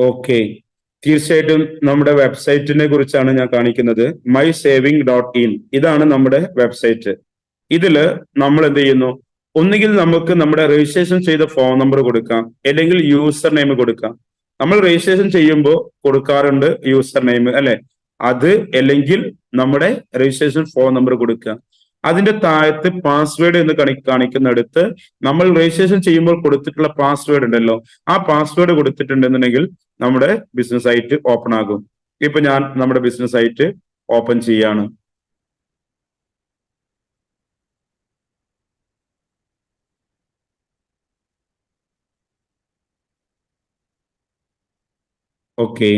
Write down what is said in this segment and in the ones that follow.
Okay, തീർച്ചയായിട്ടും നമ്മുടെ വെബ്സൈറ്റിനെ കുറിച്ചാണ് ഞാൻ കാണിക്കുന്നത്. mysaving.in ഇതാണ് നമ്മുടെ വെബ്സൈറ്റ്. ഇതില് നമ്മൾ എന്ത് ചെയ്യുന്നു? ഒന്നുകിൽ നമുക്ക് നമ്മുടെ രജിസ്ട്രേഷൻ ചെയ്ത ഫോൺ നമ്പർ കൊടുക്കാം, അല്ലെങ്കിൽ യൂസർ നെയിം കൊടുക്കാം. നമ്മൾ രജിസ്ട്രേഷൻ ചെയ്യുമ്പോൾ കൊടുക്കാറുണ്ട് യൂസർ നെയിം അല്ലെ, അത് അല്ലെങ്കിൽ നമ്മുടെ രജിസ്ട്രേഷൻ ഫോൺ നമ്പർ കൊടുക്കുക. അതിന്റെ താഴത്ത് പാസ്വേഡ് എന്ന് കാണിക്കുന്നിടത്ത് നമ്മൾ രജിസ്ട്രേഷൻ ചെയ്യുമ്പോൾ കൊടുത്തിട്ടുള്ള പാസ്വേഡ് ഉണ്ടല്ലോ, ആ പാസ്വേഡ് കൊടുത്തിട്ടുണ്ടെന്നുണ്ടെങ്കിൽ നമ്മുടെ ബിസിനസ് സൈറ്റ് ഓപ്പൺ ആകും. ഇപ്പൊ ഞാൻ നമ്മുടെ ബിസിനസ് സൈറ്റ് ഓപ്പൺ ചെയ്യാണ്. ഓക്കെ,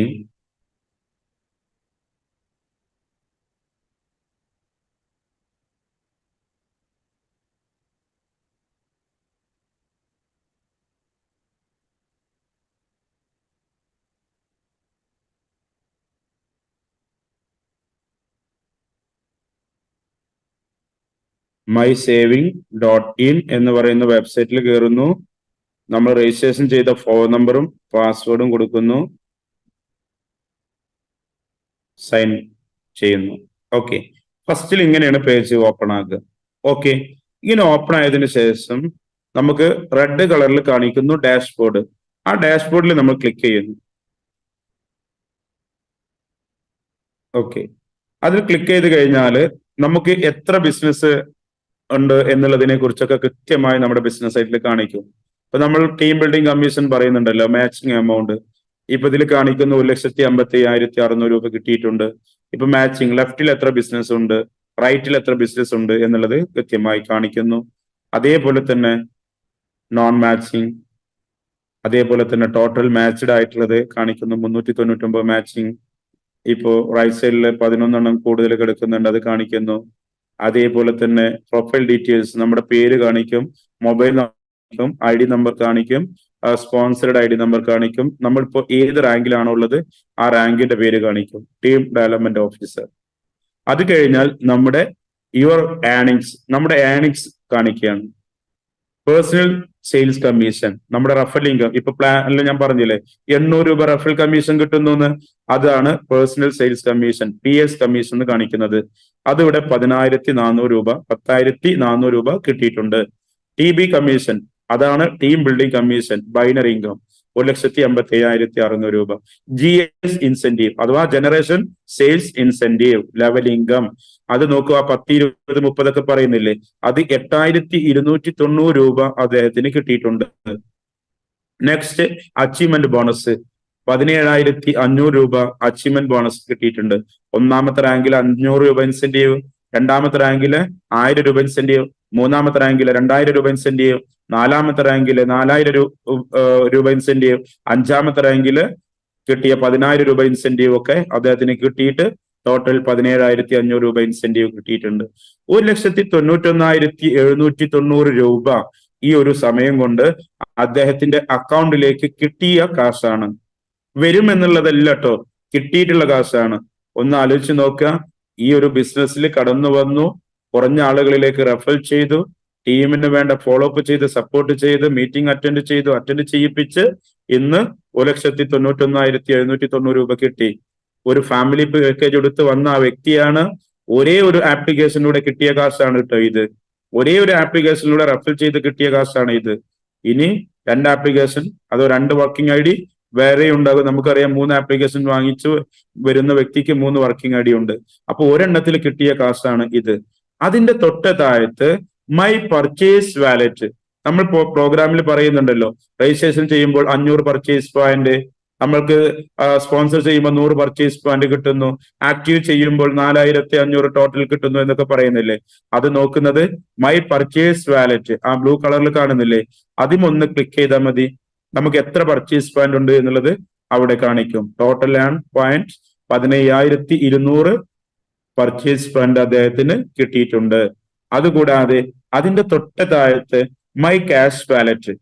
mysaving.in എന്ന് പറയുന്ന വെബ്സൈറ്റിൽ കയറുന്നു. നമ്മൾ രജിസ്ട്രേഷൻ ചെയ്ത ഫോൺ നമ്പറും പാസ്വേഡും കൊടുക്കുന്നു, സൈൻ ചെയ്യുന്നു. ഓക്കെ, ഫസ്റ്റിൽ ഇങ്ങനെയാണ് പേജ് ഓപ്പൺ ആകുക. ഓക്കെ, ഇങ്ങനെ ഓപ്പൺ ആയതിനു ശേഷം നമുക്ക് റെഡ് കളറിൽ കാണിക്കുന്നു ഡാഷ്ബോർഡ്. ആ ഡാഷ്ബോർഡിൽ നമ്മൾ ക്ലിക്ക് ചെയ്യുന്നു. ഓക്കെ, അതിൽ ക്ലിക്ക് ചെയ്ത് കഴിഞ്ഞാൽ നമുക്ക് എത്ര ബിസിനസ് ഉണ്ട് എന്നുള്ളതിനെ കുറിച്ചൊക്കെ കൃത്യമായി നമ്മുടെ ബിസിനസ് സൈറ്റിൽ കാണിക്കും. ഇപ്പൊ നമ്മൾ ടീം ബിൽഡിംഗ് കമ്മീഷൻ പറയുന്നുണ്ടല്ലോ, മാച്ചിങ് എമൗണ്ട്. ഇപ്പൊ ഇതിൽ കാണിക്കുന്ന 1,55,600 രൂപ കിട്ടിയിട്ടുണ്ട്. ഇപ്പൊ മാച്ചിങ് ലെഫ്റ്റിൽ എത്ര ബിസിനസ് ഉണ്ട്, റൈറ്റിൽ എത്ര ബിസിനസ് ഉണ്ട് എന്നുള്ളത് കൃത്യമായി കാണിക്കുന്നു. അതേപോലെ തന്നെ നോൺ മാച്ചിങ്, അതേപോലെ തന്നെ ടോട്ടൽ മാച്ച്ഡ് ആയിട്ടുള്ളത് കാണിക്കുന്നു. 399 മാച്ചിങ്. ഇപ്പോ റൈറ്റ് സൈഡിൽ 11 കൂടുതൽ കിടക്കുന്നുണ്ട്, അത് കാണിക്കുന്നു. അതേപോലെ തന്നെ പ്രൊഫൈൽ ഡീറ്റെയിൽസ്, നമ്മുടെ പേര് കാണിക്കും, മൊബൈൽ കാണിക്കും, ID നമ്പർ കാണിക്കും, സ്പോൺസർഡ് ID നമ്പർ കാണിക്കും. നമ്മളിപ്പോ ഏത് റാങ്കിലാണോ ഉള്ളത് ആ റാങ്കിന്റെ പേര് കാണിക്കും, ടീം ഡെവലപ്മെന്റ് ഓഫീസർ. അത് കഴിഞ്ഞാൽ നമ്മുടെ യുവർ ഏണിങ്സ്, നമ്മുടെ ഏണിങ്സ് കാണിക്കുകയാണ്. പേഴ്സണൽ സെയിൽസ് കമ്മീഷൻ, നമ്മുടെ റഫറൽ ഇൻകം. ഇപ്പൊ പ്ലാനിൽ ഞാൻ പറഞ്ഞില്ലേ 800 രൂപ റഫറൽ കമ്മീഷൻ കിട്ടുന്നു എന്ന്, അതാണ് personal sales commission, PS commission എന്ന് കാണിക്കുന്നത്. അതിവിടെ 10,400 രൂപ, 10,400 രൂപ കിട്ടിയിട്ടുണ്ട്. TB കമ്മീഷൻ, അതാണ് team building commission, binary income 1,57,600 രൂപ. GS ഇൻസെന്റീവ് അഥവാ generation sales incentive level income, അത് നോക്കുക. 10, 20, 30 ഒക്കെ പറയുന്നില്ലേ, അത് 8,290 രൂപ അദ്ദേഹത്തിന് കിട്ടിയിട്ടുണ്ട്. നെക്സ്റ്റ് അച്ചീവ്മെന്റ് ബോണസ് 17,500 രൂപ അച്ചീവ്മെന്റ് ബോണസ് കിട്ടിയിട്ടുണ്ട്. ഒന്നാമത്തെ റാങ്കിൽ 500 രൂപ ഇൻസെന്റീവ്, രണ്ടാമത്തെ റാങ്കില് 1000 രൂപ ഇൻസെന്റീവ്, മൂന്നാമത്തെ റാങ്കില് 2000 രൂപ ഇൻസെന്റീവ്, നാലാമത്തെ റാങ്കില് 4000 രൂപ ഇൻസെന്റീവ്, അഞ്ചാമത്തെ റാങ്കില് കിട്ടിയ 10,000 രൂപ ഇൻസെന്റീവ് ഒക്കെ അദ്ദേഹത്തിന് കിട്ടിയിട്ട് ടോട്ടൽ 17,500 രൂപ ഇൻസെന്റീവ് കിട്ടിയിട്ടുണ്ട്. 1,91,790 രൂപ ഈ ഒരു സമയം കൊണ്ട് അദ്ദേഹത്തിന്റെ അക്കൗണ്ടിലേക്ക് കിട്ടിയ കാശാണ്. വരും എന്നുള്ളതല്ല കേട്ടോ, കിട്ടിയിട്ടുള്ള കാശാണ്. ഒന്ന് ആലോചിച്ച് നോക്കുക. ഈ ഒരു ബിസിനസ്സിൽ കടന്നു വന്നു, കുറഞ്ഞ ആളുകളിലേക്ക് റെഫർ ചെയ്തു, ടീമിന് വേണ്ട ഫോളോ അപ്പ് ചെയ്ത് സപ്പോർട്ട് ചെയ്ത് മീറ്റിംഗ് അറ്റൻഡ് ചെയ്യിപ്പിച്ച് ഇന്ന് 1,91,790 രൂപ കിട്ടി. ഒരു ഫാമിലി പാക്കേജ് എടുത്ത് വന്ന ആ വ്യക്തിയാണ്. ഒരേ ഒരു ആപ്ലിക്കേഷനിലൂടെ കിട്ടിയ കാശാണ് കേട്ടോ ഇത്. ഒരേ ഒരു ആപ്ലിക്കേഷനിലൂടെ റെഫർ ചെയ്ത് കിട്ടിയ കാശാണ് ഇത്. ഇനി 2 ആപ്ലിക്കേഷൻ, അതോ 2 വർക്കിംഗ് ID വേറെ ഉണ്ടാകും. നമുക്കറിയാം 3 ആപ്ലിക്കേഷൻ വാങ്ങിച്ചു വരുന്ന വ്യക്തിക്ക് 3 വർക്കിംഗ് ID ഉണ്ട്. അപ്പൊ ഒരെണ്ണത്തിൽ കിട്ടിയ കാശാണ് ഇത്. അതിന്റെ തൊട്ട താഴത്ത് മൈ പർച്ചേസ് വാലറ്റ്, നമ്മൾ പ്രോഗ്രാമിൽ പറയുന്നുണ്ടല്ലോ, രജിസ്ട്രേഷൻ ചെയ്യുമ്പോൾ 500 പർച്ചേസ് പോയിന്റ്, നമ്മൾക്ക് സ്പോൺസർ ചെയ്യുമ്പോൾ 100 പർച്ചേസ് പോയിന്റ് കിട്ടുന്നു, ആക്റ്റീവ് ചെയ്യുമ്പോൾ 4,500 ടോട്ടൽ കിട്ടുന്നു എന്നൊക്കെ പറയുന്നില്ലേ. അത് നോക്കുന്നത് മൈ പർച്ചേസ് വാലറ്റ്, ആ ബ്ലൂ കളറിൽ കാണുന്നില്ലേ, അതിമൊന്ന് ക്ലിക്ക് ചെയ്താൽ മതി. നമുക്ക് എത്ര പർച്ചേസ് പോയിന്റ് ഉണ്ട് എന്നുള്ളത് അവിടെ കാണിക്കും. ടോട്ടൽ പോയിന്റ് 15,200 പർച്ചേസ് പോയിന്റ് അദ്ദേഹത്തിന് കിട്ടിയിട്ടുണ്ട്. അതുകൂടാതെ അതിന്റെ തൊട്ട താഴത്ത് മൈ ക്യാഷ് വാലറ്റ്,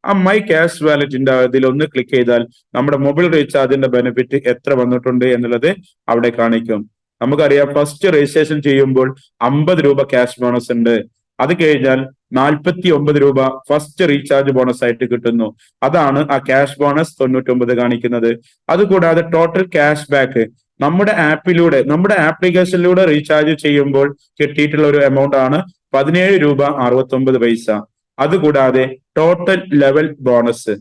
ആ മൈ ക്യാഷ് വാലറ്റിന്റെ അതിൽ ഒന്ന് ക്ലിക്ക് ചെയ്താൽ നമ്മുടെ മൊബൈൽ റീചാർജിന്റെ ബെനിഫിറ്റ് എത്ര വന്നിട്ടുണ്ട് എന്നുള്ളത് അവിടെ കാണിക്കും. നമുക്കറിയാം ഫസ്റ്റ് രജിസ്ട്രേഷൻ ചെയ്യുമ്പോൾ 50 രൂപ ക്യാഷ് ബോണസ് ഉണ്ട്. അത് കഴിഞ്ഞാൽ 49 രൂപ ഫസ്റ്റ് റീചാർജ് ബോണസ് ആയിട്ട് കിട്ടുന്നു. അതാണ് ആ ക്യാഷ് ബോണസ് 99 കാണിക്കുന്നത്. അതുകൂടാതെ ടോട്ടൽ ക്യാഷ് ബാക്ക് നമ്മുടെ ആപ്പിലൂടെ, നമ്മുടെ ആപ്ലിക്കേഷനിലൂടെ റീചാർജ് ചെയ്യുമ്പോൾ കിട്ടിയിട്ടുള്ള ഒരു എമൗണ്ട് ആണ് 17 രൂപ 69 പൈസ. അതുകൂടാതെ ടോട്ടൽ ലെവൽ ബോണസ്,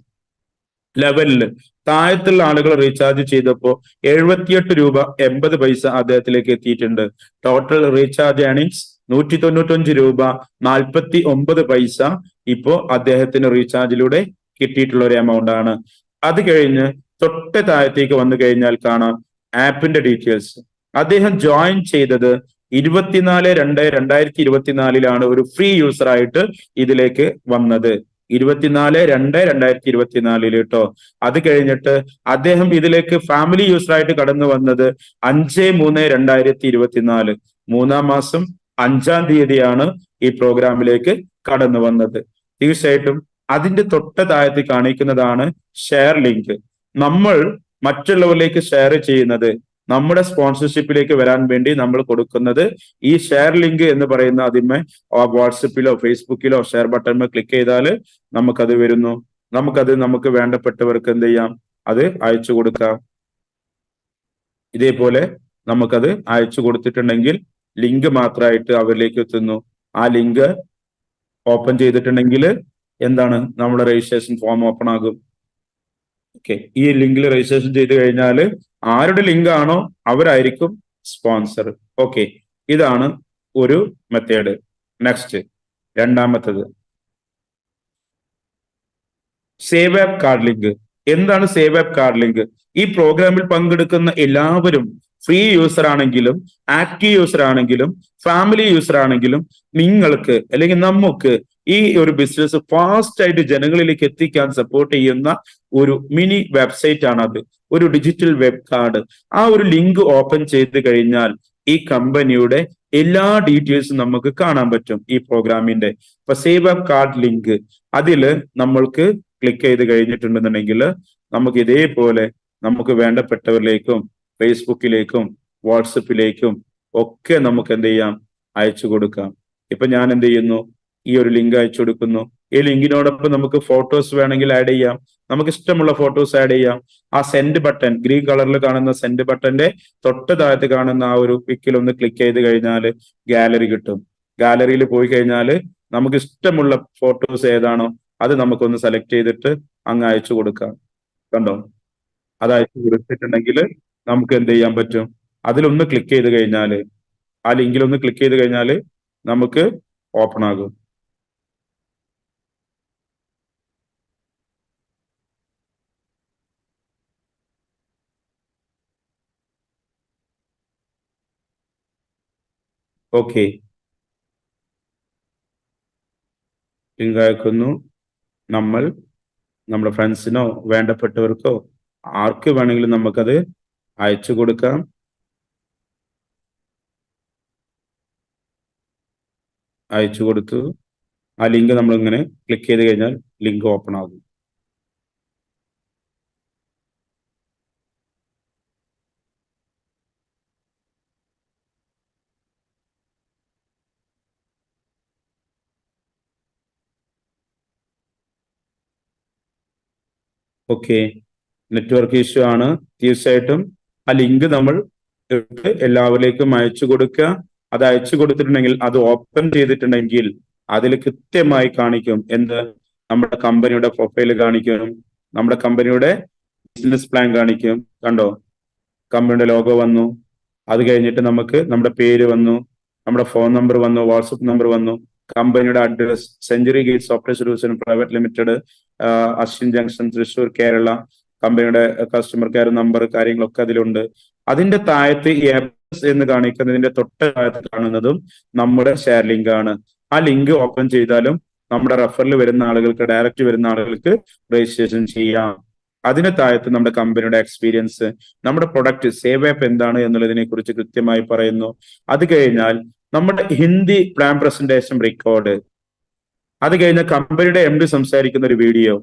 ലെവലില് താഴത്തുള്ള ആളുകൾ റീചാർജ് ചെയ്തപ്പോൾ 78 രൂപ 80 പൈസ അദ്ദേഹത്തിലേക്ക് എത്തിയിട്ടുണ്ട്. ടോട്ടൽ റീചാർജ് ഏണിങ്സ് 195 രൂപ 49 പൈസ ഇപ്പോ അദ്ദേഹത്തിന് റീചാർജിലൂടെ കിട്ടിയിട്ടുള്ള ഒരു എമൗണ്ട് ആണ്. അത് കഴിഞ്ഞ് തൊട്ട് താഴത്തേക്ക് വന്നു കഴിഞ്ഞാൽ കാണാം ആപ്പിന്റെ ഡീറ്റെയിൽസ്. അദ്ദേഹം ജോയിൻ ചെയ്തത് 24/2/2024 ഒരു ഫ്രീ യൂസർ ആയിട്ട് ഇതിലേക്ക് വന്നത്. 24/2/2024 കേട്ടോ. അത് കഴിഞ്ഞിട്ട് അദ്ദേഹം ഇതിലേക്ക് ഫാമിലി യൂസർ ആയിട്ട് കടന്നു വന്നത് 5/3/2024 മൂന്നാം മാസം 5-ാം തീയതിയാണ് ഈ പ്രോഗ്രാമിലേക്ക് കടന്നു വന്നത്. തീർച്ചയായിട്ടും അതിന്റെ തൊട്ട് താഴത്ത് കാണിക്കുന്നതാണ് ഷെയർ ലിങ്ക്. നമ്മൾ മറ്റുള്ളവരിലേക്ക് ഷെയർ ചെയ്യുന്നത്, നമ്മുടെ സ്പോൺസർഷിപ്പിലേക്ക് വരാൻ വേണ്ടി നമ്മൾ കൊടുക്കുന്നത് ഈ ഷെയർ ലിങ്ക് എന്ന് പറയുന്ന അതിന്മേ വാട്സപ്പിലോ ഫേസ്ബുക്കിലോ ഷെയർ ബട്ടൺമേ ക്ലിക്ക് ചെയ്താൽ നമുക്കത് വരുന്നു. നമുക്ക് വേണ്ടപ്പെട്ടവർക്ക് എന്ത് ചെയ്യാം, അത് അയച്ചു കൊടുക്കാം. ഇതേപോലെ നമുക്കത് അയച്ചു കൊടുത്തിട്ടുണ്ടെങ്കിൽ ലിങ്ക് മാത്രമായിട്ട് അവരിലേക്ക് എത്തുന്നു. ആ ലിങ്ക് ഓപ്പൺ ചെയ്തിട്ടുണ്ടെങ്കിൽ എന്താണ്, നമ്മുടെ രജിസ്ട്രേഷൻ ഫോം ഓപ്പൺ ആകും. ഓക്കെ, ഈ ലിങ്കിൽ രജിസ്ട്രേഷൻ ചെയ്ത് കഴിഞ്ഞാൽ ആരുടെ ലിങ്ക് ആണോ അവരായിരിക്കും സ്പോൺസർ. ഓക്കെ, ഇതാണ് ഒരു മെത്തേഡ്. നെക്സ്റ്റ് രണ്ടാമത്തത് സേവ് ആപ്പ് കാർഡ് ലിങ്ക്. എന്താണ് സേവ് ആപ്പ് കാർഡ് ലിങ്ക്? ഈ പ്രോഗ്രാമിൽ പങ്കെടുക്കുന്ന എല്ലാവരും ഫ്രീ യൂസർ ആണെങ്കിലും ആക്റ്റീവ് യൂസർ ആണെങ്കിലും ഫാമിലി യൂസർ ആണെങ്കിലും നിങ്ങൾക്ക് അല്ലെങ്കിൽ നമുക്ക് ഈ ഒരു ബിസിനസ് ഫാസ്റ്റ് ആയിട്ട് ജനങ്ങളിലേക്ക് എത്തിക്കാൻ സപ്പോർട്ട് ചെയ്യുന്ന ഒരു മിനി വെബ്സൈറ്റ് ആണ് അത്, ഒരു ഡിജിറ്റൽ വെബ് കാർഡ്. ആ ഒരു ലിങ്ക് ഓപ്പൺ ചെയ്ത് കഴിഞ്ഞാൽ ഈ കമ്പനിയുടെ എല്ലാ ഡീറ്റെയിൽസും നമുക്ക് കാണാൻ പറ്റും ഈ പ്രോഗ്രാമിന്റെ. ഇപ്പൊ സേവ് ആപ്പ് കാർഡ് ലിങ്ക് അതില് നമ്മൾക്ക് ക്ലിക്ക് ചെയ്ത് കഴിഞ്ഞിട്ടുണ്ടെന്നുണ്ടെങ്കിൽ നമുക്ക് ഇതേപോലെ നമുക്ക് വേണ്ടപ്പെട്ടവരിലേക്കും ഫേസ്ബുക്കിലേക്കും വാട്സപ്പിലേക്കും ഒക്കെ നമുക്ക് എന്ത് ചെയ്യാം, അയച്ചു കൊടുക്കാം. ഇപ്പൊ ഞാൻ എന്ത് ചെയ്യുന്നു, ഈ ഒരു ലിങ്ക് അയച്ചു കൊടുക്കുന്നു. ഈ ലിങ്കിനോടൊപ്പം നമുക്ക് ഫോട്ടോസ് വേണമെങ്കിൽ ആഡ് ചെയ്യാം, നമുക്ക് ഇഷ്ടമുള്ള ഫോട്ടോസ് ആഡ് ചെയ്യാം. ആ സെൻഡ് ബട്ടൺ, ഗ്രീൻ കളറിൽ കാണുന്ന സെൻഡ് ബട്ടന്റെ തൊട്ട് താഴത്ത് കാണുന്ന ആ ഒരു പിക്കിൽ ഒന്ന് ക്ലിക്ക് ചെയ്ത് കഴിഞ്ഞാൽ ഗാലറി കിട്ടും. ഗാലറിയിൽ പോയി കഴിഞ്ഞാൽ നമുക്ക് ഇഷ്ടമുള്ള ഫോട്ടോസ് ഏതാണോ അത് നമുക്കൊന്ന് സെലക്ട് ചെയ്തിട്ട് അങ്ങ് അയച്ചു കൊടുക്കാം. കണ്ടോ, അത് അയച്ചു കൊടുത്തിട്ടുണ്ടെങ്കിൽ നമുക്ക് എന്ത് ചെയ്യാൻ പറ്റും, അതിലൊന്ന് ക്ലിക്ക് ചെയ്ത് കഴിഞ്ഞാൽ, ആ ലിങ്കിലൊന്ന് ക്ലിക്ക് ചെയ്ത് കഴിഞ്ഞാൽ നമുക്ക് ഓപ്പൺ ആകും. ഓക്കെ, ലിങ്ക് അയക്കുന്നു. നമ്മൾ നമ്മുടെ ഫ്രണ്ട്സിനോ വേണ്ടപ്പെട്ടവർക്കോ ആർക്ക് വേണമെങ്കിലും നമുക്കത് അയച്ചു കൊടുക്കാം. അയച്ചു കൊടുത്തു. ആ ലിങ്ക് നമ്മളിങ്ങനെ ക്ലിക്ക് ചെയ്ത് കഴിഞ്ഞാൽ ലിങ്ക് ഓപ്പൺ ആകും. ഓക്കെ, നെറ്റ്വർക്ക് ഇഷ്യൂ ആണ്. തീർച്ചയായിട്ടും ആ ലിങ്ക് നമ്മൾ എല്ലാവരിലേക്കും അയച്ചു കൊടുക്കുക. അത് അയച്ചു കൊടുത്തിട്ടുണ്ടെങ്കിൽ, അത് ഓപ്പൺ ചെയ്തിട്ടുണ്ടെങ്കിൽ അതിൽ കൃത്യമായി കാണിക്കും എന്ത്, നമ്മുടെ കമ്പനിയുടെ പ്രൊഫൈല് കാണിക്കും, നമ്മുടെ കമ്പനിയുടെ ബിസിനസ് പ്ലാൻ കാണിക്കും. കണ്ടോ, കമ്പനിയുടെ ലോഗോ വന്നു. അത് കഴിഞ്ഞിട്ട് നമുക്ക് നമ്മുടെ പേര് വന്നു, നമ്മുടെ ഫോൺ നമ്പർ വന്നു, വാട്സപ്പ് നമ്പർ വന്നു, കമ്പനിയുടെ address century gate software solution private limited, Ashwin junction, Thrissur, Kerala. കമ്പനിയുടെ കസ്റ്റമർ കെയർ നമ്പർ, കാര്യങ്ങളൊക്കെ അതിലുണ്ട്. അതിന്റെ താഴത്ത് എന്ന് കാണിക്കുന്നതിന്റെ തൊട്ട് താഴത്ത് കാണുന്നതും നമ്മുടെ ഷെയർ ലിങ്ക് ആണ്. ആ ലിങ്ക് ഓപ്പൺ ചെയ്താലും നമ്മുടെ റെഫറിൽ വരുന്ന ആളുകൾക്ക്, ഡയറക്റ്റ് വരുന്ന ആളുകൾക്ക് രജിസ്ട്രേഷൻ ചെയ്യാം. അതിന് താഴത്ത് നമ്മുടെ കമ്പനിയുടെ എക്സ്പീരിയൻസ്, നമ്മുടെ പ്രൊഡക്റ്റ് സേവ് ആപ്പ് എന്താണ് എന്നുള്ളതിനെ കുറിച്ച് കൃത്യമായി പറയുന്നു. അത് കഴിഞ്ഞാൽ നമ്മുടെ ഹിന്ദി പ്ലാൻ പ്രസന്റേഷൻ റെക്കോർഡ്, അത് കഴിഞ്ഞാൽ കമ്പനിയുടെ MD സംസാരിക്കുന്ന ഒരു വീഡിയോ,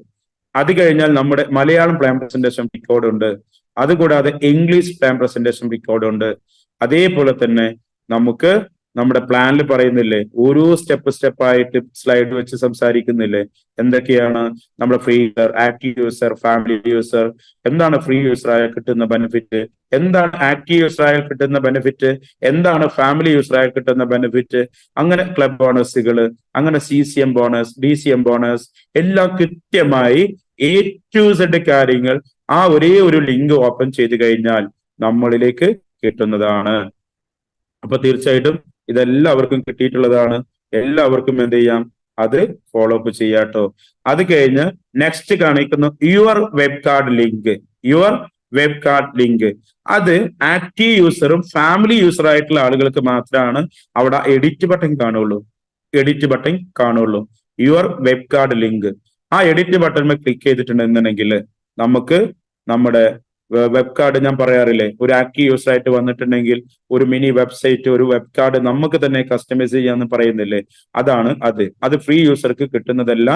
അത് കഴിഞ്ഞാൽ നമ്മുടെ മലയാളം പ്ലാൻ പ്രസന്റേഷൻ റെക്കോർഡ് ഉണ്ട്. അതുകൂടാതെ ഇംഗ്ലീഷ് പ്ലാൻ പ്രസന്റേഷൻ റെക്കോർഡ് ഉണ്ട്. അതേപോലെ തന്നെ നമുക്ക് നമ്മുടെ പ്ലാനിൽ പറയുന്നില്ലേ, ഓരോ സ്റ്റെപ്പായിട്ട് സ്ലൈഡ് വെച്ച് സംസാരിക്കുന്നില്ലേ, എന്തൊക്കെയാണ് നമ്മുടെ free user, active user, family user, എന്താണ് ഫ്രീ യൂസറായാൽ കിട്ടുന്ന ബെനിഫിറ്റ്, എന്താണ് ആക്റ്റീവ് യൂസറായാൽ കിട്ടുന്ന ബെനിഫിറ്റ്, എന്താണ് ഫാമിലി യൂസറായാൽ കിട്ടുന്ന ബെനിഫിറ്റ്, അങ്ങനെ ക്ലബ് ബോണസുകൾ, അങ്ങനെ CCM ബോണസ്, DCM ബോണസ്, എല്ലാം കൃത്യമായി A to Z കാര്യങ്ങൾ ആ ഒരേ ഒരു ലിങ്ക് ഓപ്പൺ ചെയ്ത് കഴിഞ്ഞാൽ നമ്മളിലേക്ക് കിട്ടുന്നതാണ്. അപ്പൊ തീർച്ചയായിട്ടും ഇതെല്ലാവർക്കും കിട്ടിയിട്ടുള്ളതാണ്. എല്ലാവർക്കും എന്ത് ചെയ്യാം, അത് ഫോളോ അപ്പ് ചെയ്യാട്ടോ. അത് കഴിഞ്ഞ് നെക്സ്റ്റ് കാണിക്കുന്നു your web card link. Your web card link അത് ആക്റ്റീവ് യൂസറും ഫാമിലി യൂസർ ആയിട്ടുള്ള ആളുകൾക്ക് മാത്രമാണ് അവിടെ എഡിറ്റ് ബട്ടൺ കാണുള്ളൂ. എഡിറ്റ് ബട്ടൺ കാണുള്ളൂ. യുവർ വെബ് കാർഡ് ലിങ്ക്, ആ എഡിറ്റ് ബട്ടൺ ക്ലിക്ക് ചെയ്തിട്ടുണ്ടെന്നുണ്ടെങ്കിൽ നമുക്ക് നമ്മുടെ വെബ് കാർഡ്, ഞാൻ പറയാറില്ലേ, ഒരു ആക്റ്റീവ് യൂസർ ആയിട്ട് വന്നിട്ടുണ്ടെങ്കിൽ ഒരു മിനി വെബ്സൈറ്റ്, ഒരു വെബ് കാർഡ് നമുക്ക് തന്നെ കസ്റ്റമൈസ് ചെയ്യാന്ന് പറയുന്നില്ലേ, അതാണ് അത് ഫ്രീ യൂസർക്ക് കിട്ടുന്നതല്ല,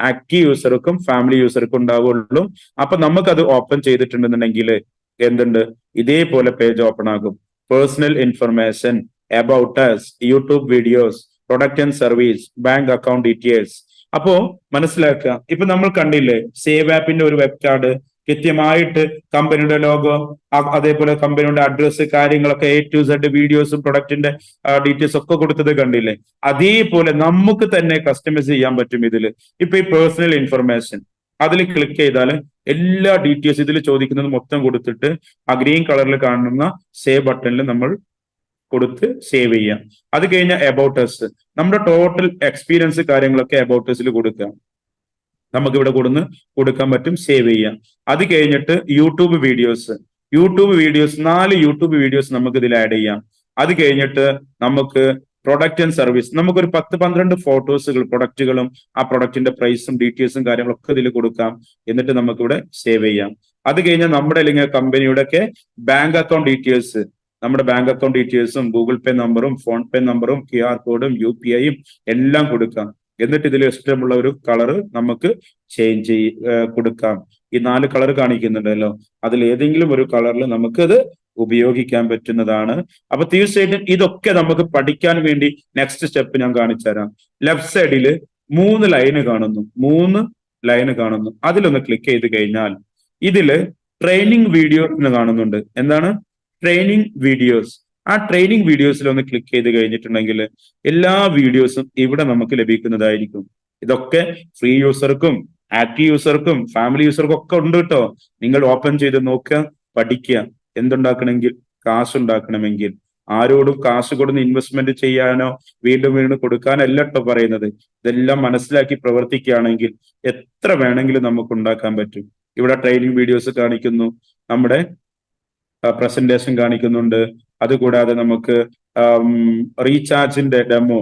ആക്റ്റീവ് യൂസർക്കും ഫാമിലി യൂസർക്കും ഉണ്ടാവുള്ളൂ. അപ്പൊ നമുക്കത് ഓപ്പൺ ചെയ്തിട്ടുണ്ടെന്നുണ്ടെങ്കിൽ എന്തുണ്ട്, ഇതേപോലെ പേജ് ഓപ്പൺ ആകും. Personal information, about us, YouTube videos, product and service, bank account details. അപ്പോ മനസ്സിലാക്കുക, ഇപ്പൊ നമ്മൾ കണ്ടില്ലേ സേവ് ആപ്പിന്റെ ഒരു വെബ് കാർഡ്, കൃത്യമായിട്ട് കമ്പനിയുടെ ലോഗോ, അതേപോലെ കമ്പനിയുടെ അഡ്രസ്സ്, കാര്യങ്ങളൊക്കെ A to Z വീഡിയോസും പ്രൊഡക്റ്റിന്റെ ഡീറ്റെയിൽസ് ഒക്കെ കൊടുത്തത് കണ്ടില്ലേ. അതേപോലെ നമുക്ക് തന്നെ കസ്റ്റമൈസ് ചെയ്യാൻ പറ്റും ഇതിൽ. ഇപ്പൊ ഈ പേഴ്സണൽ ഇൻഫർമേഷൻ അതിൽ ക്ലിക്ക് ചെയ്താൽ എല്ലാ ഡീറ്റെയിൽസ് ഇതിൽ ചോദിക്കുന്നത് മൊത്തം കൊടുത്തിട്ട് ആ ഗ്രീൻ കളറിൽ കാണുന്ന സേവ് ബട്ടണിൽ നമ്മൾ കൊടുത്ത് സേവ് ചെയ്യാം. അത് കഴിഞ്ഞ അബൌട്ട് us, നമ്മുടെ ടോട്ടൽ എക്സ്പീരിയൻസ് കാര്യങ്ങളൊക്കെ അബൌട്ട് us കൊടുക്കാം. നമുക്ക് ഇവിടെ കൊടുക്കാൻ പറ്റും, സേവ് ചെയ്യാം. അത് കഴിഞ്ഞിട്ട് യൂട്യൂബ് വീഡിയോസ്, 4 യൂട്യൂബ് വീഡിയോസ് നമുക്ക് ഇതിൽ ആഡ് ചെയ്യാം. അത് കഴിഞ്ഞിട്ട് നമുക്ക് പ്രൊഡക്റ്റ് ആൻഡ് സർവീസ്, നമുക്കൊരു 10-12 ഫോട്ടോസുകൾ, പ്രൊഡക്റ്റുകളും ആ പ്രൊഡക്റ്റിന്റെ പ്രൈസും ഡീറ്റെയിൽസും കാര്യങ്ങളൊക്കെ ഇതിൽ കൊടുക്കാം. എന്നിട്ട് നമുക്ക് ഇവിടെ സേവ് ചെയ്യാം. അത് കഴിഞ്ഞാൽ നമ്മുടെ അല്ലെങ്കിൽ കമ്പനിയുടെ ഒക്കെ ബാങ്ക് അക്കൗണ്ട് ഡീറ്റെയിൽസ്, നമ്മുടെ ബാങ്ക് അക്കൗണ്ട് ഡീറ്റെയിൽസും ഗൂഗിൾ പേ നമ്പറും ഫോൺ പേ നമ്പറും QR കോഡും UPI എല്ലാം കൊടുക്കാം. എന്നിട്ട് ഇതിൽ ഇഷ്ടമുള്ള ഒരു കളറ് നമുക്ക് ചേഞ്ച് കൊടുക്കാം. ഈ 4 കളർ കാണിക്കുന്നുണ്ടല്ലോ, അതിൽ ഏതെങ്കിലും ഒരു കളറിൽ നമുക്കത് ഉപയോഗിക്കാൻ പറ്റുന്നതാണ്. അപ്പൊ തീർച്ചയായിട്ടും ഇതൊക്കെ നമുക്ക് പഠിക്കാൻ വേണ്ടി നെക്സ്റ്റ് സ്റ്റെപ്പ് ഞാൻ കാണിച്ചു തരാം. ലെഫ്റ്റ് സൈഡിൽ 3 ലൈന് കാണുന്നു, 3 ലൈന് കാണുന്നു. അതിലൊന്ന് ക്ലിക്ക് ചെയ്ത് കഴിഞ്ഞാൽ ഇതില് ട്രെയിനിങ് വീഡിയോ എന്ന് കാണുന്നുണ്ട്. എന്താണ്? Training videos. ആ ട്രെയിനിങ് വീഡിയോസിൽ ഒന്ന് ക്ലിക്ക് ചെയ്ത് കഴിഞ്ഞിട്ടുണ്ടെങ്കിൽ എല്ലാ വീഡിയോസും ഇവിടെ നമുക്ക് ലഭിക്കുന്നതായിരിക്കും. ഇതൊക്കെ ഫ്രീ യൂസർക്കും ആക്റ്റീവ് യൂസർക്കും ഫാമിലി യൂസർക്കും ഒക്കെ ഉണ്ട് കേട്ടോ. നിങ്ങൾ ഓപ്പൺ ചെയ്ത് നോക്കുക, പഠിക്കുക. എന്തുണ്ടാക്കണമെങ്കിൽ, കാശുണ്ടാക്കണമെങ്കിൽ ആരോടും കാശ് കൊടുന്ന് ഇൻവെസ്റ്റ്മെന്റ് ചെയ്യാനോ വീണ്ടും വീണ്ടും കൊടുക്കാനല്ല കേട്ടോ പറയുന്നത്. ഇതെല്ലാം മനസ്സിലാക്കി പ്രവർത്തിക്കുകയാണെങ്കിൽ എത്ര വേണമെങ്കിലും നമുക്ക് ഉണ്ടാക്കാൻ പറ്റും. ഇവിടെ ട്രെയിനിങ് വീഡിയോസ് കാണിക്കുന്നു, നമ്മുടെ പ്രസന്റേഷൻ കാണിക്കുന്നുണ്ട്. അതുകൂടാതെ നമുക്ക് റീചാർജിന്റെ ഡെമോ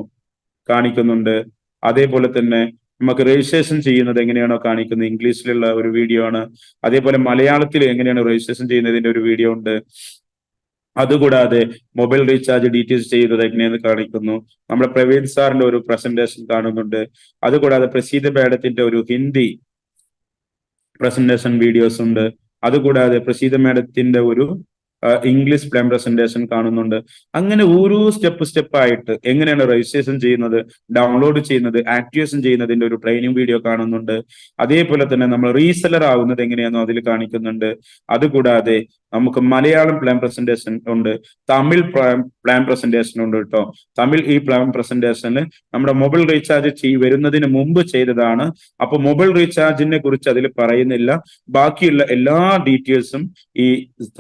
കാണിക്കുന്നുണ്ട്. അതേപോലെ തന്നെ നമുക്ക് രജിസ്ട്രേഷൻ ചെയ്യുന്നത് എങ്ങനെയാണോ കാണിക്കുന്നത്, ഇംഗ്ലീഷിലുള്ള ഒരു വീഡിയോ ആണ്. അതേപോലെ മലയാളത്തിൽ എങ്ങനെയാണ് രജിസ്ട്രേഷൻ ചെയ്യുന്നതിന്റെ ഒരു വീഡിയോ ഉണ്ട്. അതുകൂടാതെ മൊബൈൽ റീചാർജ് ഡീറ്റെയിൽസ് ചെയ്യുന്നത് എങ്ങനെയെന്ന് കാണിക്കുന്നു. നമ്മുടെ പ്രവീൺ സാറിന്റെ ഒരു പ്രസന്റേഷൻ കാണുന്നുണ്ട്. അതുകൂടാതെ പ്രസീത മേഡത്തിന്റെ ഒരു ഹിന്ദി പ്രസന്റേഷൻ വീഡിയോസ് ഉണ്ട്. അതുകൂടാതെ പ്രസീത മേഡത്തിന്റെ ഒരു ഇംഗ്ലീഷ് പ്ലാൻ പ്രസന്റേഷൻ കാണുന്നുണ്ട്. അങ്ങനെ ഓരോ സ്റ്റെപ്പായിട്ട് എങ്ങനെയാണ് രജിസ്ട്രേഷൻ ചെയ്യുന്നത്, ഡൗൺലോഡ് ചെയ്യുന്നത്, ആക്ടിവേഷൻ ചെയ്യുന്നതിന്റെ ഒരു ട്രെയിനിങ് വീഡിയോ കാണുന്നുണ്ട്. അതേപോലെ തന്നെ നമ്മൾ റീസെലർ ആവുന്നത് എങ്ങനെയാണോ അതിൽ കാണിക്കുന്നുണ്ട്. അതുകൂടാതെ നമുക്ക് മലയാളം പ്ലാൻ പ്രസന്റേഷൻ ഉണ്ട്, തമിഴ് പ്ലാൻ പ്രസന്റേഷൻ ഉണ്ട് കേട്ടോ. തമിഴ് ഈ പ്ലാൻ പ്രസന്റേഷനിൽ നമ്മുടെ മൊബൈൽ റീചാർജ് വരുന്നതിന് മുമ്പ് ചെയ്തതാണ്. അപ്പൊ മൊബൈൽ റീചാർജിനെ കുറിച്ച് അതിൽ പറയുന്നില്ല. ബാക്കിയുള്ള എല്ലാ ഡീറ്റെയിൽസും ഈ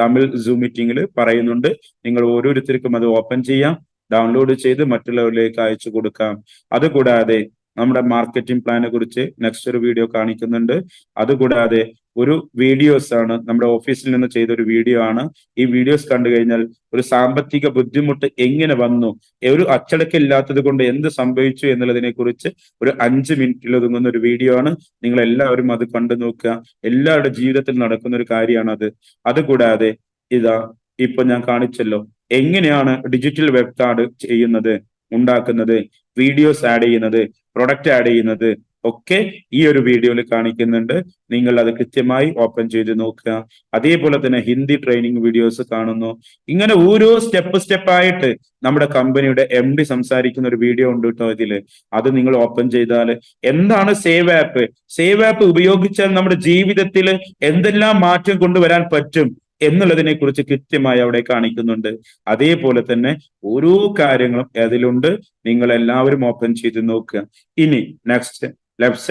തമിഴ് സൂം മീറ്റിംഗിൽ പറയുന്നുണ്ട്. നിങ്ങൾ ഓരോരുത്തർക്കും അത് ഓപ്പൺ ചെയ്യാം, ഡൗൺലോഡ് ചെയ്ത് മറ്റുള്ളവരിലേക്ക് അയച്ചു കൊടുക്കാം. അതുകൂടാതെ നമ്മുടെ മാർക്കറ്റിംഗ് പ്ലാനെ കുറിച്ച് നെക്സ്റ്റ് ഒരു വീഡിയോ കാണിക്കുന്നുണ്ട്. അതുകൂടാതെ ഒരു വീഡിയോസ് ആണ്, നമ്മുടെ ഓഫീസിൽ നിന്ന് ചെയ്ത ഒരു വീഡിയോ ആണ്. ഈ വീഡിയോസ് കണ്ടു കഴിഞ്ഞാൽ ഒരു സാമ്പത്തിക ബുദ്ധിമുട്ട് എങ്ങനെ വന്നു, ഒരു അച്ചടക്കമില്ലാത്തത് കൊണ്ട് എന്ത് സംഭവിച്ചു എന്നുള്ളതിനെ കുറിച്ച് ഒരു 5 മിനിറ്റിൽ ഒതുങ്ങുന്ന ഒരു വീഡിയോ ആണ്. നിങ്ങൾ എല്ലാവരും അത് കണ്ടു നോക്കുക. എല്ലാവരുടെ ജീവിതത്തിൽ നടക്കുന്ന ഒരു കാര്യമാണ് അത്. അതുകൂടാതെ ഇതാ ഇപ്പൊ ഞാൻ കാണിച്ചല്ലോ, എങ്ങനെയാണ് ഡിജിറ്റൽ വെബ് കാർഡ് ചെയ്യുന്നത്, ഉണ്ടാക്കുന്നത്, വീഡിയോസ് ആഡ് ചെയ്യുന്നത്, പ്രൊഡക്റ്റ് ആഡ് ചെയ്യുന്നത്, ഒക്കെ ഈ ഒരു വീഡിയോയിൽ കാണിക്കുന്നുണ്ട്. നിങ്ങൾ അത് കൃത്യമായി ഓപ്പൺ ചെയ്ത് നോക്കുക. അതേപോലെ തന്നെ ഹിന്ദി ട്രെയിനിങ് വീഡിയോസ് കാണുന്നു. ഇങ്ങനെ ഓരോ സ്റ്റെപ്പായിട്ട് നമ്മുടെ കമ്പനിയുടെ MD സംസാരിക്കുന്ന ഒരു വീഡിയോ ഉണ്ട് കേട്ടോ ഇതില്. അത് നിങ്ങൾ ഓപ്പൺ ചെയ്താൽ എന്താണ് സേവ് ആപ്പ്, സേവ് ആപ്പ് ഉപയോഗിച്ചാൽ നമ്മുടെ ജീവിതത്തിൽ എന്തെല്ലാം മാറ്റം കൊണ്ടുവരാൻ പറ്റും എന്നുള്ളതിനെ കുറിച്ച് കൃത്യമായി അവിടെ കാണിക്കുന്നുണ്ട്. അതേപോലെ തന്നെ ഓരോ കാര്യങ്ങളും അതിലുണ്ട്. നിങ്ങൾ എല്ലാവരും ഓപ്പൺ ചെയ്ത് നോക്കുക. ഇനി നെക്സ്റ്റ് ലെഫ്റ്റ്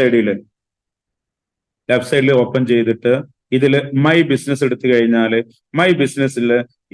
സൈഡിൽ ഓപ്പൺ ചെയ്തിട്ട് ഇതില് മൈ ബിസിനസ് എടുത്തു കഴിഞ്ഞാൽ മൈ ബിസിനസ്സിൽ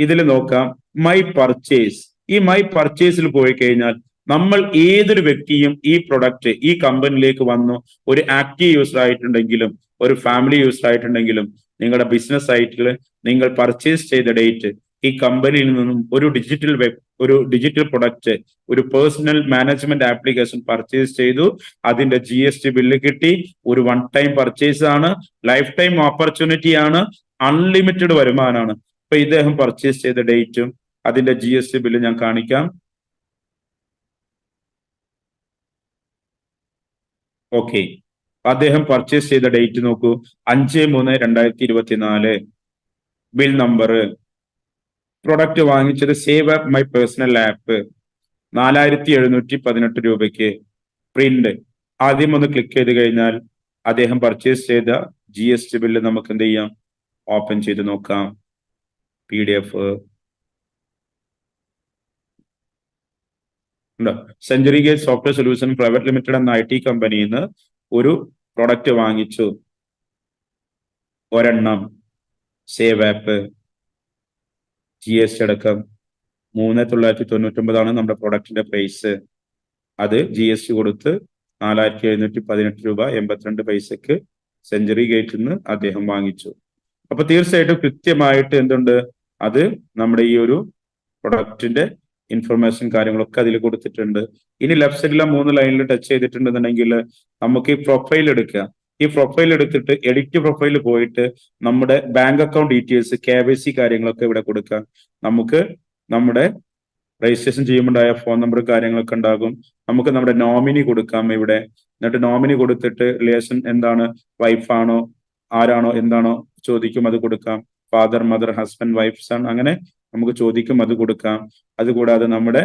ഇതിൽ നോക്കാം മൈ പർച്ചേസ്. ഈ മൈ പർച്ചേസിൽ പോയി കഴിഞ്ഞാൽ നമ്മൾ ഏതൊരു വ്യക്തിയും ഈ പ്രൊഡക്റ്റ് ഈ കമ്പനിയിലേക്ക് വന്നു ഒരു ആക്റ്റീവ് യൂസർ ആയിട്ടുണ്ടെങ്കിലും ഒരു ഫാമിലി യൂസർ ആയിട്ടുണ്ടെങ്കിലും നിങ്ങളുടെ ബിസിനസ് സൈറ്റിൽ നിങ്ങൾ പർച്ചേസ് ചെയ്ത ഡേറ്റ് ഈ കമ്പനിയിൽ നിന്നും ഒരു ഡിജിറ്റൽ പ്രൊഡക്റ്റ് ഒരു പേഴ്സണൽ മാനേജ്മെന്റ് ആപ്ലിക്കേഷൻ പർച്ചേസ് ചെയ്തു. അതിന്റെ GST ബില്ല് കിട്ടി. ഒരു വൺ ടൈം പർച്ചേസ് ആണ്, ലൈഫ് ടൈം ഓപ്പർച്യൂണിറ്റി ആണ്, അൺലിമിറ്റഡ് വരുമാനമാണ്. ഇപ്പൊ ഇദ്ദേഹം പർച്ചേസ് ചെയ്ത ഡേറ്റും അതിന്റെ GST ബില്ല് ഞാൻ കാണിക്കാം. ഓക്കെ, അദ്ദേഹം പർച്ചേസ് ചെയ്ത ഡേറ്റ് നോക്കൂ, 5/3/2024. ബിൽ നമ്പർ, പ്രൊഡക്റ്റ് വാങ്ങിച്ചത് save app my personal app 4718 രൂപയ്ക്ക്. പ്രിന്റ് ആദ്യം ഒന്ന് ക്ലിക്ക് ചെയ്ത് കഴിഞ്ഞാൽ അദ്ദേഹം പർച്ചേസ് ചെയ്ത GST ബില്ല് നമുക്ക് എന്ത് ചെയ്യാം, ഓപ്പൺ ചെയ്ത് നോക്കാം. PDF ഉണ്ടോ? Century gate software solution private limited എന്ന IT കമ്പനിയിൽ നിന്ന് ഒരു പ്രൊഡക്റ്റ് വാങ്ങിച്ചു, ഒരെണ്ണം. സേവ് ആപ്പ്, GST അടക്കം 3,999 നമ്മുടെ പ്രൊഡക്റ്റിന്റെ പ്രൈസ്. അത് GST കൊടുത്ത് 4718 രൂപ 82 സെഞ്ചുറി ഗേറ്റിൽ നിന്ന് അദ്ദേഹം വാങ്ങിച്ചു. അപ്പൊ തീർച്ചയായിട്ടും കൃത്യമായിട്ട് എന്തുണ്ട്, അത് നമ്മുടെ ഈ ഒരു പ്രൊഡക്റ്റിന്റെ ഇൻഫർമേഷൻ കാര്യങ്ങളൊക്കെ അതിൽ കൊടുത്തിട്ടുണ്ട്. ഇനി ലെഫ്റ്റ് സൈഡിലെ 3 ലൈനിൽ ടച്ച് ചെയ്തിട്ടുണ്ടെന്നുണ്ടെങ്കിൽ നമുക്ക് ഈ പ്രൊഫൈൽ എടുക്കുക. ഈ പ്രൊഫൈൽ എടുത്തിട്ട് എഡിറ്റ് പ്രൊഫൈൽ പോയിട്ട് നമ്മുടെ ബാങ്ക് അക്കൗണ്ട് ഡീറ്റെയിൽസ് KYC കാര്യങ്ങളൊക്കെ ഇവിടെ കൊടുക്കാം. നമുക്ക് നമ്മുടെ രജിസ്ട്രേഷൻ ചെയ്യുമ്പോണ്ടായ ഫോൺ നമ്പർ കാര്യങ്ങളൊക്കെ ഉണ്ടാകും. നമുക്ക് നമ്മുടെ നോമിനി കൊടുക്കാം ഇവിടെ. എന്നിട്ട് നോമിനി കൊടുത്തിട്ട് റിലേഷൻ എന്താണ്, വൈഫാണോ ആരാണോ എന്താണോ ചോദിക്കും, അത് കൊടുക്കാം. Father, mother, husband, wife, son, അങ്ങനെ നമുക്ക് ചോദിക്കും, അത് കൊടുക്കാം. അതുകൂടാതെ നമ്മുടെ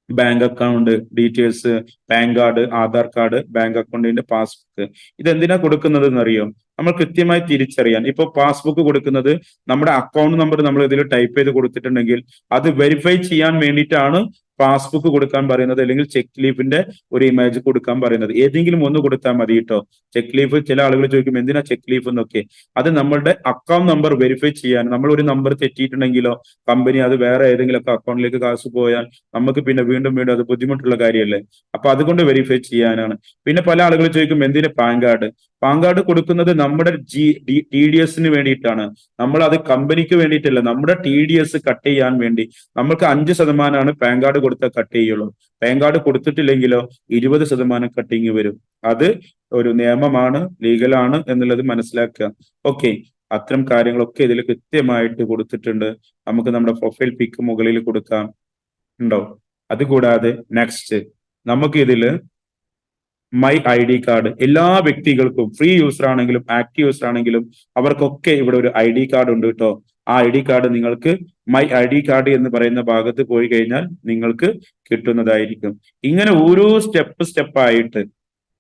bank account details, PAN card, Aadhaar card, bank അക്കൗണ്ടിന്റെ പാസ്ബുക്ക്. ഇതെന്തിനാ കൊടുക്കുന്നത് എന്നറിയോ? നമ്മൾ കൃത്യമായി തിരിച്ചറിയാൻ. ഇപ്പൊ പാസ്ബുക്ക് കൊടുക്കുന്നത് നമ്മുടെ അക്കൗണ്ട് നമ്പർ നമ്മൾ ഇതിൽ ടൈപ്പ് ചെയ്ത് കൊടുത്തിട്ടുണ്ടെങ്കിൽ അത് വെരിഫൈ ചെയ്യാൻ വേണ്ടിയിട്ടാണ് പാസ്ബുക്ക് കൊടുക്കാൻ പറയുന്നത്, അല്ലെങ്കിൽ ചെക്ക് ലീഫിന്റെ ഒരു ഇമേജ് കൊടുക്കാൻ പറയുന്നത്. ഏതെങ്കിലും ഒന്ന് കൊടുത്താൽ മതി കേട്ടോ. ചെക്ക് ലീഫ് ചില ആളുകൾ ചോദിക്കും എന്തിനാ ചെക്ക് ലീഫ് എന്നൊക്കെ. അത് നമ്മളുടെ അക്കൗണ്ട് നമ്പർ വെരിഫൈ ചെയ്യാൻ. നമ്മൾ ഒരു നമ്പർ തെറ്റിയിട്ടുണ്ടെങ്കിലോ കമ്പനി അത് വേറെ ഏതെങ്കിലും ഒക്കെ അക്കൗണ്ടിലേക്ക് കാശ് പോയാൽ നമുക്ക് പിന്നെ വീണ്ടും വീണ്ടും അത് ബുദ്ധിമുട്ടുള്ള കാര്യമല്ലേ. അപ്പൊ അതുകൊണ്ട് വെരിഫൈ ചെയ്യാനാണ്. പിന്നെ പല ആളുകൾ ചോദിക്കും എന്തിന് പാൻ കാർഡ്. പാൻ കാർഡ് കൊടുക്കുന്നത് നമ്മുടെ TDS വേണ്ടിയിട്ടാണ്. നമ്മൾ അത് കമ്പനിക്ക് വേണ്ടിയിട്ടല്ല, നമ്മുടെ TDS കട്ട് ചെയ്യാൻ വേണ്ടി. നമ്മൾക്ക് 5% പാൻ കാർഡ് കൊടുത്താൽ കട്ട് ചെയ്യുള്ളൂ. പാൻ കാർഡ് കൊടുത്തിട്ടില്ലെങ്കിലോ 20% കട്ടിങ് വരും. അത് ഒരു നിയമമാണ്, ലീഗലാണ് എന്നുള്ളത് മനസ്സിലാക്കുക. ഓക്കെ, അത്തരം കാര്യങ്ങളൊക്കെ ഇതിൽ കൃത്യമായിട്ട് കൊടുത്തിട്ടുണ്ട്. നമുക്ക് നമ്മുടെ പ്രൊഫൈൽ പിക്ക് മുകളിൽ കൊടുക്കാം, ഉണ്ടോ? അതുകൂടാതെ നെക്സ്റ്റ് നമുക്ക് ഇതില് മൈ ID കാർഡ് എല്ലാ വ്യക്തികൾക്കും, ഫ്രീ യൂസർ ആണെങ്കിലും ആക്റ്റീവ് യൂസർ ആണെങ്കിലും അവർക്കൊക്കെ ഇവിടെ ഒരു ID കാർഡ് ഉണ്ട് കേട്ടോ. ആ ID കാർഡ് നിങ്ങൾക്ക് മൈ ID കാർഡ് എന്ന് പറയുന്ന ഭാഗത്ത് പോയി കഴിഞ്ഞാൽ നിങ്ങൾക്ക് കിട്ടുന്നതായിരിക്കും. ഇങ്ങനെ ഓരോ സ്റ്റെപ്പായിട്ട്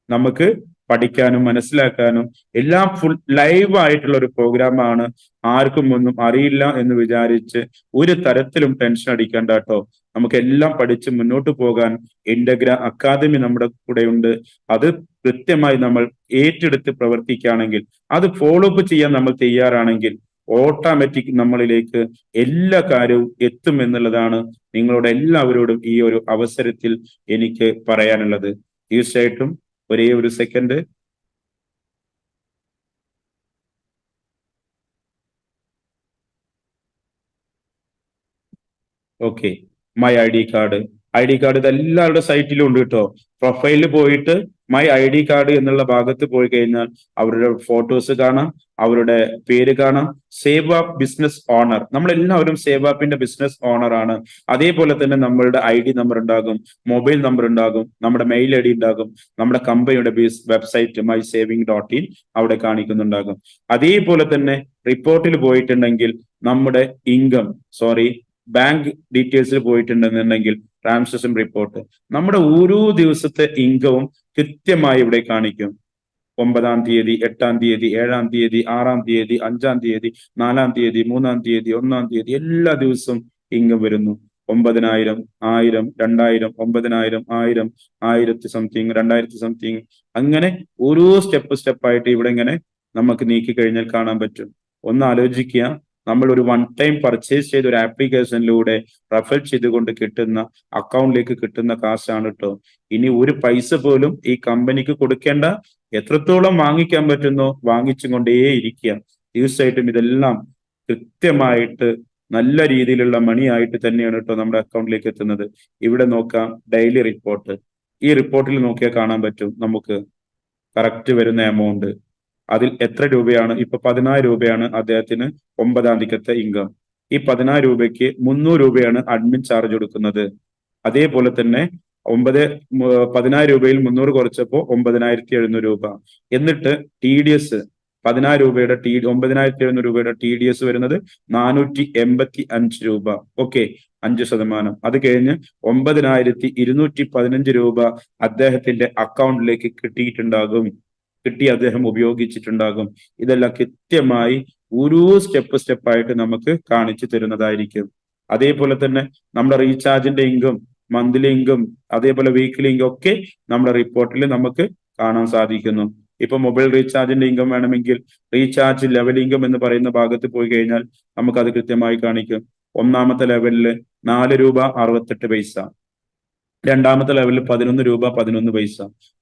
നമുക്ക് പഠിക്കാനും മനസ്സിലാക്കാനും എല്ലാം ഫുൾ ലൈവ് ആയിട്ടുള്ള ഒരു പ്രോഗ്രാമാണ്. ആർക്കും ഒന്നും അറിയില്ല എന്ന് വിചാരിച്ച് ഒരു തരത്തിലും ടെൻഷൻ അടിക്കേണ്ട കേട്ടോ. നമുക്ക് എല്ലാം പഠിച്ച് മുന്നോട്ട് പോകാൻ ഇന്റഗ്ര അക്കാദമി നമ്മുടെ കൂടെ ഉണ്ട്. അത് കൃത്യമായി നമ്മൾ ഏറ്റെടുത്ത് പ്രവർത്തിക്കുകയാണെങ്കിൽ, അത് ഫോളോ അപ്പ് ചെയ്യാൻ നമ്മൾ തയ്യാറാണെങ്കിൽ ഓട്ടോമാറ്റിക് നമ്മളിലേക്ക് എല്ലാ കാര്യവും എത്തും എന്നുള്ളതാണ് നിങ്ങളോട് എല്ലാവരോടും ഈ ഒരു അവസരത്തിൽ എനിക്ക് പറയാനുള്ളത്. തീർച്ചയായിട്ടും ഒരേ ഒരു second. Okay, my ID card. ID card ഇത് എല്ലാവരുടെ സൈറ്റിലും ഉണ്ട് കേട്ടോ. പ്രൊഫൈലിൽ പോയിട്ട് മൈ ID കാർഡ് എന്നുള്ള ഭാഗത്ത് പോയി കഴിഞ്ഞാൽ അവരുടെ ഫോട്ടോസ് കാണാം, അവരുടെ പേര് കാണാം. സേവ് ആപ്പ് ബിസിനസ് ഓണർ, നമ്മളെല്ലാവരും സേവ് ആപ്പിന്റെ ബിസിനസ് ഓണർ ആണ്. അതേപോലെ തന്നെ നമ്മളുടെ ID നമ്പർ ഉണ്ടാകും, മൊബൈൽ നമ്പർ ഉണ്ടാകും, നമ്മുടെ മെയിൽ ID ഉണ്ടാകും, നമ്മുടെ കമ്പനിയുടെ വെബ്സൈറ്റ് mysaving.in അവിടെ കാണിക്കുന്നുണ്ടാകും. അതേപോലെ തന്നെ റിപ്പോർട്ടിൽ പോയിട്ടുണ്ടെങ്കിൽ നമ്മുടെ ബാങ്ക് ഡീറ്റെയിൽസിൽ പോയിട്ടുണ്ടെന്നുണ്ടെങ്കിൽ ട്രാൻസാക്ഷൻ റിപ്പോർട്ട്, നമ്മുടെ ഓരോ ദിവസത്തെ ഇൻകവും കൃത്യമായി ഇവിടെ കാണിക്കും. 9-ാം തീയതി, 8-ാം തീയതി, 7-ാം തീയതി, 6-ാം തീയതി, 5-ാം തീയതി, 4-ാം തീയതി, 3-ാം തീയതി, 1-ാം തീയതി, എല്ലാ ദിവസവും ഇൻകം വരുന്നു. 9,000, 1,000, 2,000, 9,000, 1,000, 1,000 സംതിങ്, 2,000 സംതിങ്, അങ്ങനെ ഓരോ സ്റ്റെപ്പായിട്ട് ഇവിടെ ഇങ്ങനെ നമുക്ക് നീക്കി കഴിഞ്ഞാൽ കാണാൻ പറ്റും. ഒന്ന് ആലോചിക്കുക, നമ്മൾ ഒരു വൺ ടൈം പർച്ചേസ് ചെയ്ത ഒരു ആപ്ലിക്കേഷനിലൂടെ റഫർ ചെയ്തുകൊണ്ട് കിട്ടുന്ന അക്കൗണ്ടിലേക്ക് കിട്ടുന്ന കാശാണ് കേട്ടോ. ഇനി ഒരു പൈസ പോലും ഈ കമ്പനിക്ക് കൊടുക്കേണ്ട, എത്രത്തോളം വാങ്ങിക്കാൻ പറ്റുന്നോ വാങ്ങിച്ചും കൊണ്ടേ ഇരിക്കുക. തീർച്ചയായിട്ടും ഇതെല്ലാം കൃത്യമായിട്ട് നല്ല രീതിയിലുള്ള മണി ആയിട്ട് തന്നെയാണ് കേട്ടോ നമ്മുടെ അക്കൗണ്ടിലേക്ക് എത്തുന്നത്. ഇവിടെ നോക്കാം ഡെയിലി റിപ്പോർട്ട്. ഈ റിപ്പോർട്ടിൽ നോക്കിയാൽ കാണാൻ പറ്റും നമുക്ക് കറക്റ്റ് വരുന്ന എമൗണ്ട്. അതിൽ എത്ര രൂപയാണ്, ഇപ്പൊ 10,000 രൂപയാണ് അദ്ദേഹത്തിന് 9-ാം തീയതിക്കത്തെ ഇൻകം. ഈ 10,000 രൂപയ്ക്ക് 300 രൂപയാണ് അഡ്മിൻ ചാർജ് കൊടുക്കുന്നത്. അതേപോലെ തന്നെ 10,000 രൂപയിൽ 300 കുറച്ചപ്പോ 9,700 രൂപ. എന്നിട്ട് TDS 10,000 രൂപയുടെ 9,700 രൂപയുടെ TDS വരുന്നത് 485 രൂപ. ഓക്കെ, 5%. അത് കഴിഞ്ഞ് 9,215 രൂപ അദ്ദേഹത്തിന്റെ അക്കൗണ്ടിലേക്ക് കിട്ടി അദ്ദേഹം ഉപയോഗിച്ചിട്ടുണ്ടാകും. ഇതെല്ലാം കൃത്യമായി ഓരോ സ്റ്റെപ്പായിട്ട് നമുക്ക് കാണിച്ചു തരുന്നതായിരിക്കും. അതേപോലെ തന്നെ നമ്മുടെ റീചാർജിന്റെ ഇൻകം, മന്ത്ലി ഇൻകം, അതേപോലെ വീക്ക്ലി ഇൻകം ഒക്കെ നമ്മുടെ റിപ്പോർട്ടിൽ നമുക്ക് കാണാൻ സാധിക്കുന്നു. ഇപ്പൊ മൊബൈൽ റീചാർജിന്റെ ഇൻകം വേണമെങ്കിൽ റീചാർജ് ലെവൽ ഇൻകം എന്ന് പറയുന്ന ഭാഗത്ത് പോയി കഴിഞ്ഞാൽ നമുക്കത് കൃത്യമായി കാണിക്കും. 1-ാമത്തെ ലെവലില് 4 രൂപ 68 പൈസ, 2-ാമത്തെ ലെവലിൽ 11 രൂപ 11 പൈസ,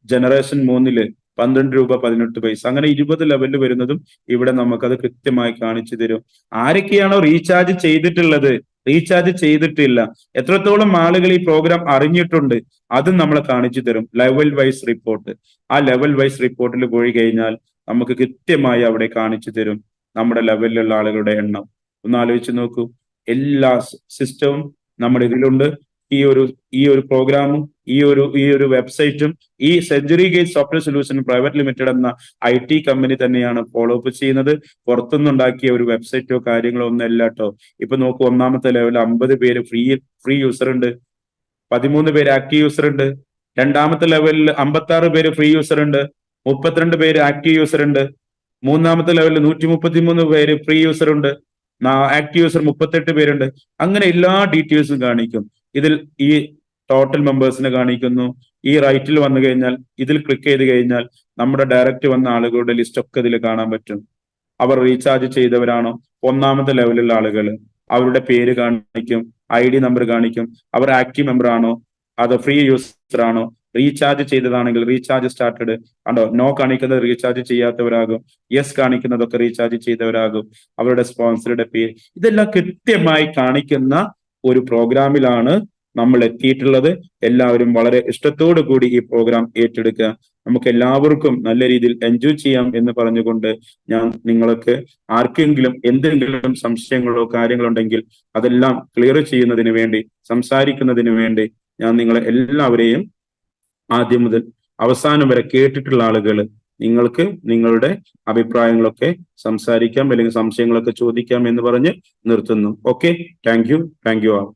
ജനറേഷൻ 3-ല് 12 രൂപ 18 പൈസ, അങ്ങനെ 20 ലെവലിൽ വരുന്നതും ഇവിടെ നമുക്കത് കൃത്യമായി കാണിച്ചു തരും. ആരൊക്കെയാണോ റീചാർജ് ചെയ്തിട്ടുള്ളത്, റീചാർജ് ചെയ്തിട്ടില്ല, എത്രത്തോളം ആളുകൾ ഈ പ്രോഗ്രാം അറിഞ്ഞിട്ടുണ്ട്, അതും നമ്മളെ കാണിച്ചു തരും. Level vice report. ആ ലെവൽ വൈസ് റിപ്പോർട്ടിൽ പോയി കഴിഞ്ഞാൽ നമുക്ക് കൃത്യമായി അവിടെ കാണിച്ചു തരും നമ്മുടെ ലെവലിലുള്ള ആളുകളുടെ എണ്ണം. ഒന്ന് ആലോചിച്ച് നോക്കൂ, എല്ലാ സിസ്റ്റവും നമ്മുടെ ഇതിലുണ്ട്. ഈ ഒരു പ്രോഗ്രാമും ഈ ഒരു വെബ്സൈറ്റും ഈ century gate software solution private limited എന്ന IT കമ്പനി തന്നെയാണ് ഫോളോ അപ്പ് ചെയ്യുന്നത്. പുറത്തുനിന്നുണ്ടാക്കിയ ഒരു വെബ്സൈറ്റോ കാര്യങ്ങളോ ഒന്നും അല്ല കേട്ടോ. ഇപ്പൊ നോക്കൂ, 1-ാമത്തെ ലെവലിൽ 50 പേര് ഫ്രീ യൂസർ ഉണ്ട്, 13 പേര് ആക്റ്റീവ് യൂസർ ഉണ്ട്. 2-ാമത്തെ ലെവലിൽ 56 പേര് ഫ്രീ യൂസർ ഉണ്ട്, 32 പേര് ആക്റ്റീവ് യൂസർ ഉണ്ട്. 3-ാമത്തെ ലെവലിൽ 133 പേര് ഫ്രീ യൂസർ ഉണ്ട്, ആക്റ്റീവ് യൂസർ 38 പേരുണ്ട്. അങ്ങനെ എല്ലാ ഡീറ്റെയിൽസും കാണിക്കും. ഇതിൽ ഈ ടോട്ടൽ മെമ്പേഴ്സിനെ കാണിക്കുന്നു. ഈ റൈറ്റിൽ വന്നു കഴിഞ്ഞാൽ ഇതിൽ ക്ലിക്ക് ചെയ്ത് കഴിഞ്ഞാൽ നമ്മുടെ ഡയറക്റ്റ് വന്ന ആളുകളുടെ ലിസ്റ്റ് ഒക്കെ ഇതിൽ കാണാൻ പറ്റും. അവർ റീചാർജ് ചെയ്തവരാണോ, 1-ാമത്തെ ലെവലിലുള്ള ആളുകൾ, അവരുടെ പേര് കാണിക്കും, ID നമ്പർ കാണിക്കും, അവർ ആക്റ്റീവ് മെമ്പർ ആണോ അതോ ഫ്രീ യൂസർ ആണോ, റീചാർജ് ചെയ്തതാണെങ്കിൽ റീചാർജ് സ്റ്റാർട്ടഡ് ആണോ, നോ കാണിക്കുന്നത് റീചാർജ് ചെയ്യാത്തവരാകും, യെസ് കാണിക്കുന്നതൊക്കെ റീചാർജ് ചെയ്തവരാകും, അവരുടെ സ്പോൺസറുടെ പേര്, ഇതെല്ലാം കൃത്യമായി കാണിക്കുന്ന ഒരു പ്രോഗ്രാമിലാണ് നമ്മൾ എത്തിയിട്ടുള്ളത്. എല്ലാവരും വളരെ ഇഷ്ടത്തോടു കൂടി ഈ പ്രോഗ്രാം ഏറ്റെടുക്കുക. നമുക്ക് എല്ലാവർക്കും നല്ല രീതിയിൽ എൻജോയ് ചെയ്യാം എന്ന് പറഞ്ഞുകൊണ്ട് ഞാൻ നിങ്ങൾക്ക് ആർക്കെങ്കിലും എന്തെങ്കിലും സംശയങ്ങളോ കാര്യങ്ങളോ ഉണ്ടെങ്കിൽ അതെല്ലാം ക്ലിയർ ചെയ്യുന്നതിന് വേണ്ടി, സംസാരിക്കുന്നതിന് വേണ്ടി ഞാൻ നിങ്ങളെ എല്ലാവരെയും ആദ്യം മുതൽ അവസാനം വരെ കേട്ടിട്ടുള്ള ആളുകൾ, നിങ്ങൾക്ക് നിങ്ങളുടെ അഭിപ്രായങ്ങളൊക്കെ സംസാരിക്കാം അല്ലെങ്കിൽ സംശയങ്ങളൊക്കെ ചോദിക്കാം എന്ന് പറഞ്ഞ് നിർത്തുന്നു. Okay, thank you all.